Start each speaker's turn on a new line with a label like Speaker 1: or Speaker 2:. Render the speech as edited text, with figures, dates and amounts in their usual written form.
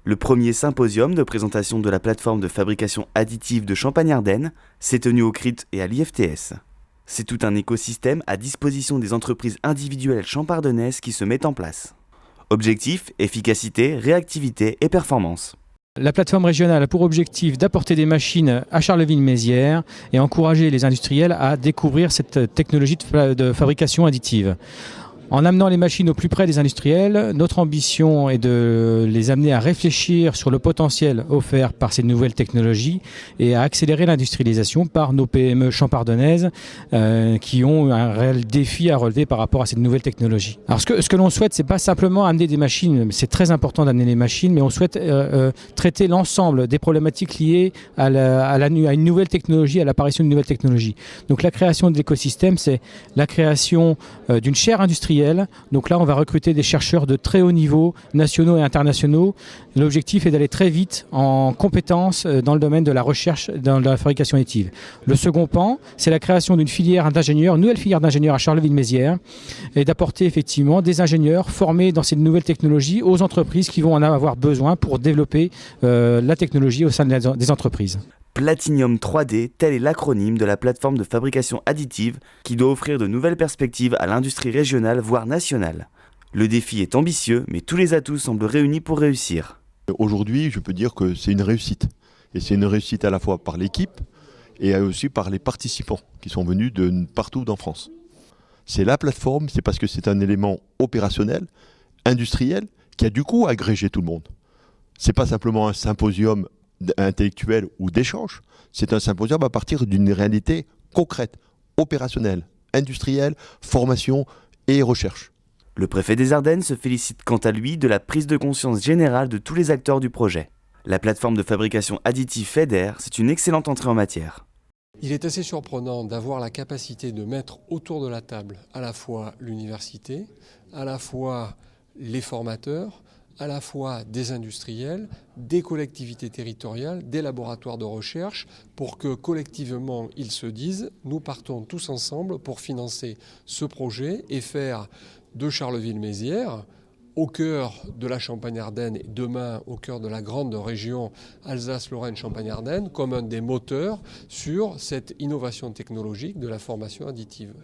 Speaker 1: Le premier symposium de présentation de la plateforme de fabrication additive de Champagne-Ardenne s'est tenu au CRIT et à l'IFTS. C'est tout un écosystème à disposition des entreprises individuelles champardonnaises qui se met en place. Objectif, efficacité, réactivité et performance.
Speaker 2: La plateforme régionale a pour objectif d'apporter des machines à Charleville-Mézières et encourager les industriels à découvrir cette technologie de fabrication additive. En amenant les machines au plus près des industriels, notre ambition est de les amener à réfléchir sur le potentiel offert par ces nouvelles technologies et à accélérer l'industrialisation par nos PME champardonnaises qui ont un réel défi à relever par rapport à ces nouvelles technologies. Alors ce que l'on souhaite, c'est pas simplement amener des machines, c'est très important d'amener les machines, mais on souhaite traiter l'ensemble des problématiques liées à une nouvelle technologie, à l'apparition d'une nouvelle technologie. Donc la création de l'écosystème, c'est la création d'une chaire industrielle. Donc là, on va recruter des chercheurs de très haut niveau, nationaux et internationaux. L'objectif est d'aller très vite en compétences dans le domaine de la recherche dans la fabrication additive. Le second pan, c'est la création d'une filière d'ingénieurs, une nouvelle filière d'ingénieurs à Charleville-Mézières et d'apporter effectivement des ingénieurs formés dans ces nouvelles technologies aux entreprises qui vont en avoir besoin pour développer la technologie au sein des entreprises.
Speaker 1: Platinium 3D, tel est l'acronyme de la plateforme de fabrication additive qui doit offrir de nouvelles perspectives à l'industrie régionale, voire nationale. Le défi est ambitieux, mais tous les atouts semblent réunis pour réussir.
Speaker 3: Aujourd'hui, je peux dire que c'est une réussite. Et c'est une réussite à la fois par l'équipe et aussi par les participants qui sont venus de partout en France. C'est la plateforme, c'est parce que c'est un élément opérationnel, industriel, qui a du coup agrégé tout le monde. C'est pas simplement un symposium intellectuel ou d'échange, c'est un symposium à partir d'une réalité concrète, opérationnelle, industrielle, formation et recherche.
Speaker 1: Le préfet des Ardennes se félicite quant à lui de la prise de conscience générale de tous les acteurs du projet. La plateforme de fabrication additive FEDER, c'est une excellente entrée en matière.
Speaker 4: Il est assez surprenant d'avoir la capacité de mettre autour de la table à la fois l'université, à la fois les formateurs, à la fois des industriels, des collectivités territoriales, des laboratoires de recherche, pour que collectivement ils se disent « nous partons tous ensemble pour financer ce projet et faire de Charleville-Mézières, au cœur de la Champagne-Ardenne et demain au cœur de la grande région Alsace-Lorraine-Champagne-Ardenne, comme un des moteurs sur cette innovation technologique de la formation additive ».